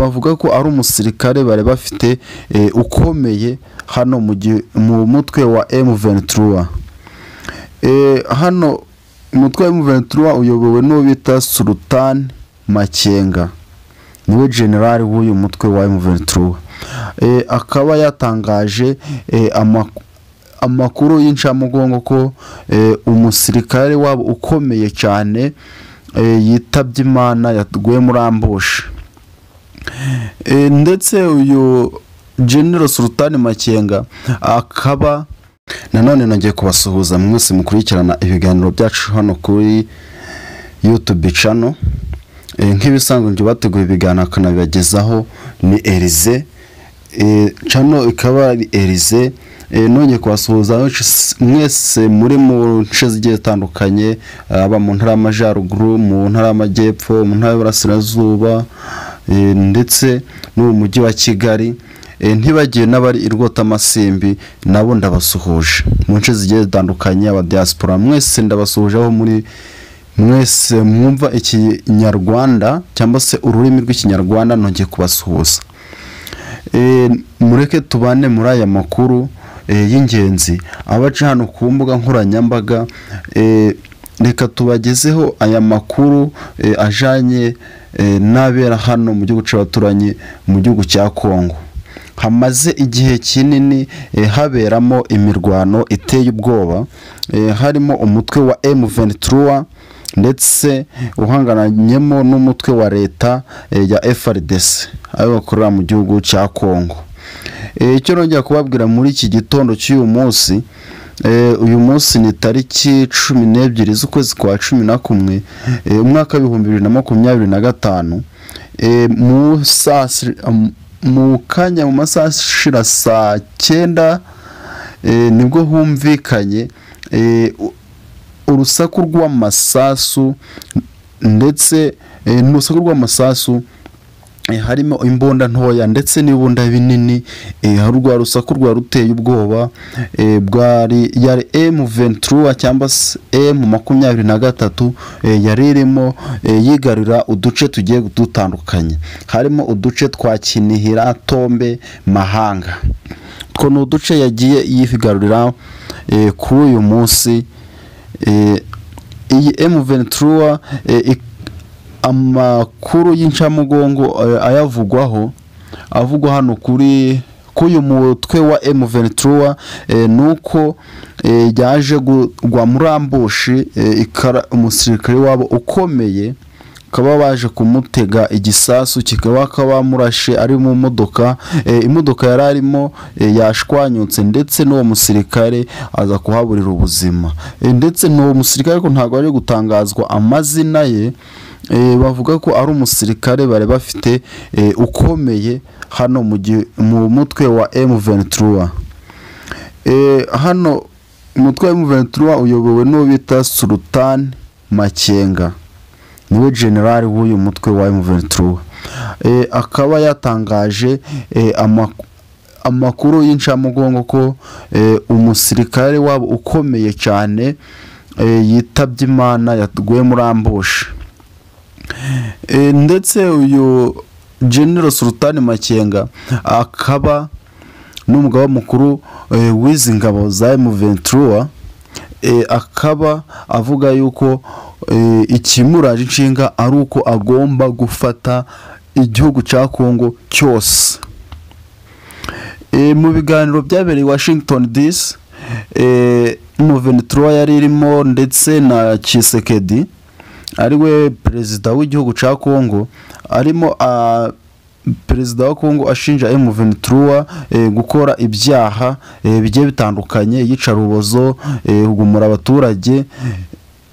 bavuga ko ari umusirikare bari bafite ukomeye hano mu mutwe wa M23. Hano umutwe wa M23 uyobowe n'uwo bita Sultan Makenga, niwe general w'uyu mutwe wa M23. Akaba yatangaje amakuru y'incamugongo ko umusirikare wabo ukomeye cyane yitabye Imana, yaguye muri ambush. Ndetse uyu General Sultan Makenga akaba nanone nagiye kubasuhuza mwese mukurikirana ibiganiro byacu hano kuri YouTube channel. Nk'ibisanzwe nje bateguye ibiganiro kanabibagezaho ni Elize. Channel ikaba ari Elize. Nonye kubasuhuza mwese muri mu nce zigiye zitandukanye, aba mu ntara y'Amajyaruguru, mu ntara y'Amajyepfo, mu ntara y'Iburasirazuba, ndetse no mu mujyi wa Kigali. Ntibagiye n'abari irwota amasimbi nabo ndabasuhuje mu nce zigiye zitandukanye. Aba diaspora mwese ndabasuhuje aho muri mwese mwumva ikinyarwanda cyangwa se ururimi rw'ikinyarwanda, nongeye kubasuhuza. Mureke tubane muri aya makuru y'ingenzi abaca hano ku mbuga nkoranyambaga. Reka tubagezeho aya makuru ajanye n'abera hano mu gihugu cy'abaturanyi mu gihugu cya Kongo. Hamaze igihe kinini haberamo imirwano iteye ubwoba, harimo umutwe wa M23 ndetse uhangananyemo n'umutwe wa leta ya FARDC ayo bakorera mu gihugu cya Kongo. Icyo nongera kubabwira muri iki gitondo cy'uyu munsi, uyu munsi ni tariki 12 z'ukwezi kwa 11 umwaka wa 2025. Mu kanya mu masaha shira saa 9 nibwo humvikanye urusaku rw'amasasu, ndetse n'urusaku rw'amasasu harimo imbunda ntoya ndetse n'ibunda binini. Hari rwa rusaku rwa ruteye ubwoba yari M23 cyangwa se M23 yari irimo yigarura uduce tugiye dutandukanye, harimo uduce twa Kinihira, Tombe, Mahanga. Two no duce yagiye yigarurira kuri uyu munsi. Iyi M23 amakuru y'incamugongo ayavugwaho avugwa hano kuri uyu mutwe wa M23 nuko yaje gwa muri ambushi umusirikare wabo ukomeye, kaba baje kumutega igisasu kikaba kabamurashe ari mu modoka. Imodoka yararimo yashwanyutse, ndetse n'uwo musirikare aza kuhaburira ubuzima. Ndetse n'uwo musirikare ko ntago ari gutangazwa amazina ye. Bavuga ko ari umusirikare bari bafite ukomeye hano mu mutwe wa M23. Hano umutwe wa M23 uyobowe n'uwo bita Sultan Makenga, niwe general w'uyu mutwe wa M23. Akaba yatangaje amakuru y'incamugongo ko umusirikare wabo ukomeye cyane yitabye Imana, yaguye muri ambush. Ndetse uyu General Sultan Makenga akaba n'umugaba mukuru w'izi ngabo za M23. Akaba avuga yuko ikimuraje inshinga ari uko agomba gufata igihugu cya Kongo cyose. Mu biganiro byabereye Washington DC, M23 yari irimo ndetse na Tshisekedi ariwe perezida w'igihugu cya Kongo, arimo perezida wa Kongo ashinja M23 gukora ibyaha bigiye bitandukanye, yica rubozo, kugumura abaturage.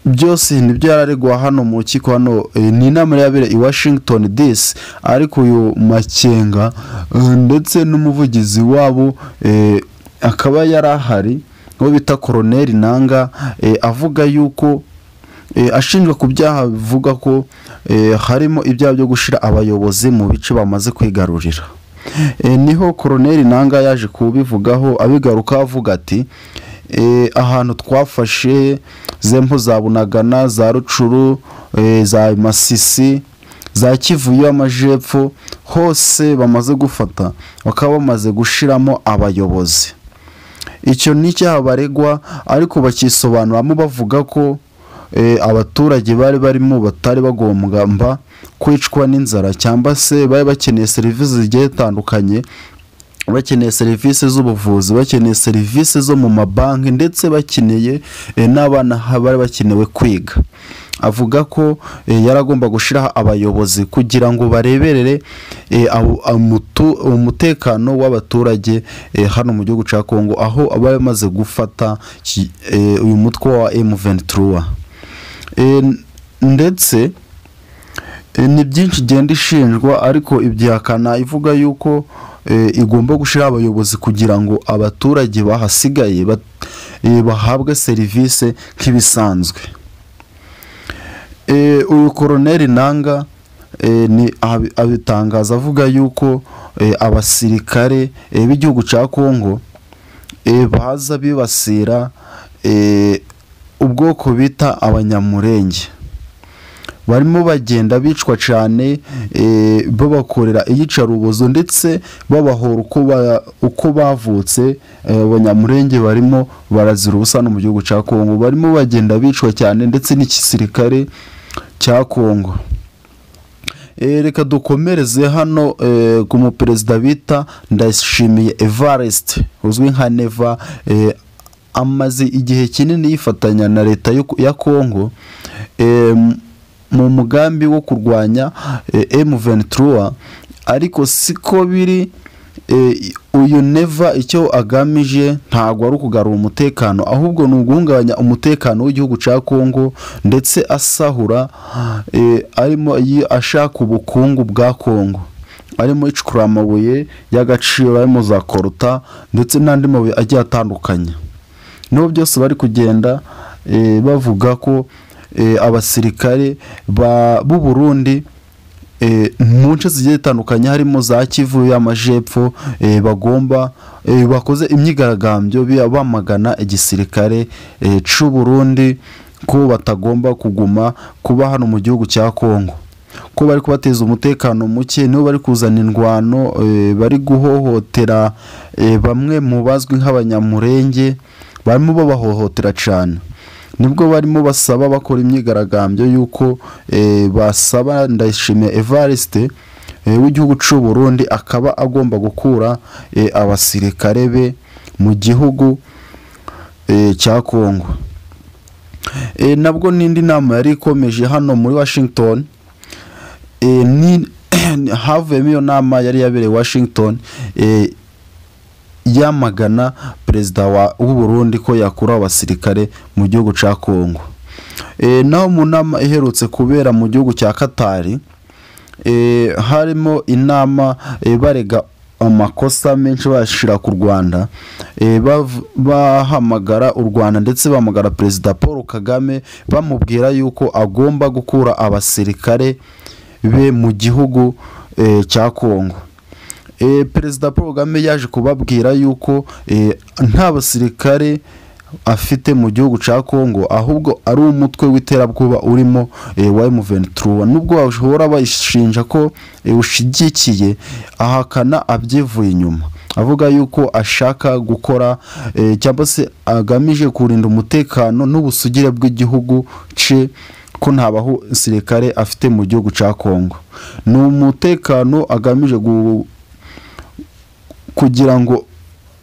Byose nibyo yararegwa hano mu kiko. Hano ni inama yabereye i Washington DC, ariko uyu Makenga ndetse n'umuvugizi wabo akaba yarahari, ngo bita Colonel Nanga, avuga yuko ashinjwa ku byaha bivuga ko harimo ibyaha byo gushira abayobozi mu bice bamaze kwigarurira. Niho Colonel Nanga yaje kubivugaho abigaruka, avuga ati ahantu twafashe zempo za Bunagana, za Rucuru, za Masisi, za Kivu y'Amajepfo hose bamaze gufata, bakaba bamaze gushiramo abayobozi. Icyo ni icyaha baregwa, ariko bakisobanuramo bavuga ko abaturage bari barimo batari bagomba kwicwa n'inzara, cyangwa se bari bakeneye serivisi zigiye zitandukanye, bakeneye serivisi z'ubuvuzi, bakeneye serivisi zo mu mabanki, ndetse bakeneye n'abana bari bakenewe kwiga. Avuga ko yaragomba gushiraho abayobozi kugira ngo bareberere umutekano w'abaturage hano mu gihugu cya Kongo, aho abamaze gufata uyu mutwe wa M23. Ndetse ni byinshi igenda ishinjwa, ariko ibyihakana ivuga yuko igomba gushiraho abayobozi kugira ngo abaturage bahasigaye bahabwe serivisi nk'ibisanzwe. Uyu Colonel Nanga ni abitangaza avuga yuko abasirikare b'igihugu cya Kongo baza bibasira ubwoko bita abanyamurenge, barimo bagenda bicwa cyane, babakorera iyicarubozo, ndetse babahora uko bavutse. Abanyamurenge barimo barazira ubusa no mu gihugu cya Kongo, barimo bagenda bicwa cyane, ndetse n'igisirikare cya Kongo. Reka dukomereze hano ku muperezida bita Ndayishimiye Evariste, uzwi nka Neva. Amaze igihe kinini yifatanya na leta ya Kongo mu mugambi wo kurwanya M23, ariko siko biri. Uyu Neva icyo agamije ntago ari ukugarura umutekano, ahubwo ni uguhungabanya umutekano w'igihugu cya Kongo, ndetse asahura arimo ashaka ubukungu bwa Kongo, arimo icukura amabuye y'agaciro, arimo za koruta, ndetse n'andi mabuye agiye atandukanye. N'ubu byose bari kugenda bavuga ko abasirikare b'u Burundi mu nce zigiye zitandukanye, harimo za Kivu y'Amajepfo, bakoze imyigaragambyo bamagana igisirikare cy'u Burundi ko batagomba kuguma kuba hano mu gihugu cya Kongo, ko bari kubateza umutekano muke, nibo bari kuzana indwano, bari guhohotera bamwe mu bazwi nk'abanyamurenge, barimo babahohotera cyane. Nibwo barimo basaba bakora imyigaragambyo yuko basaba Ndayishimiye Evariste w'igihugu cy'u Burundi akaba agomba gukura abasirikare be mu gihugu cya Kongo. Nabwo n'indi nama yari ikomeje hano muri Washington, havuyemo iyo nama yari yabereye Washington, yamagana perezida w'u Burundi ko yakura abasirikare mu gihugu cya Kongo. Naho mu nama iherutse kubera mu gihugu cya Katari, harimo inama barega amakosa menshi bashira ku Rwanda, bahamagara u Rwanda, ndetse bahamagara perezida Paul Kagame bamubwira yuko agomba gukura abasirikare be mu gihugu cya Kongo. Perezida Paul Kagame yaje kubabwira yuko nta basirikare afite mu gihugu cya Kongo, ahubwo ari umutwe w'iterabwoba urimo wa M23. Nubwo bashobora bayishinja ko ushigikiye, ahakana abyivuye inyuma, avuga yuko ashaka gukora cyangwa se agamije kurinda umutekano n'ubusugire bw'igihugu cye, ko nta basirikare afite mu gihugu cya Kongo. Ni umutekano agamije kugira ngo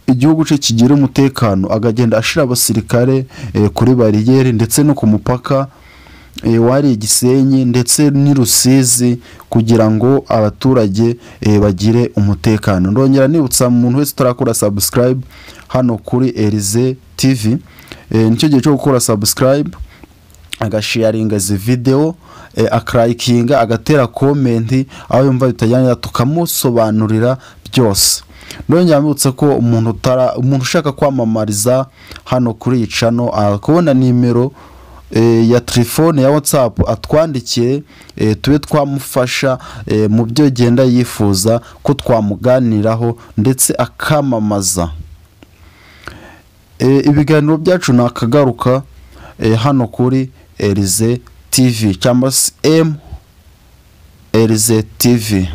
igihugu cye kigire umutekano, agagenda ashira abasirikare kuri bariyeri, ndetse no ku mupaka wari Igisenyi ndetse n'i Rusizi, kugira ngo abaturage bagire umutekano. Ndongera nibutsa umuntu wese utarakora subscribe hano kuri Elize TV, nicyo gihe cyo gukora subscribe, agasharinga izi video, akarayikinga, agatera comment aho yumva bitajyanye, tukamusobanurira byose. Ndongera mbutse ko umuntu ushaka kwamamariza hano kuri iyi channel, akabona nimero ya telefone ya WhatsApp, atwandikiye tube twamufasha mu byo genda yifuza ko twamuganiraho, ndetse akamamaza. Ibiganiro byacu nakagaruka hano kuri Elize TV cyangwa LZ TV.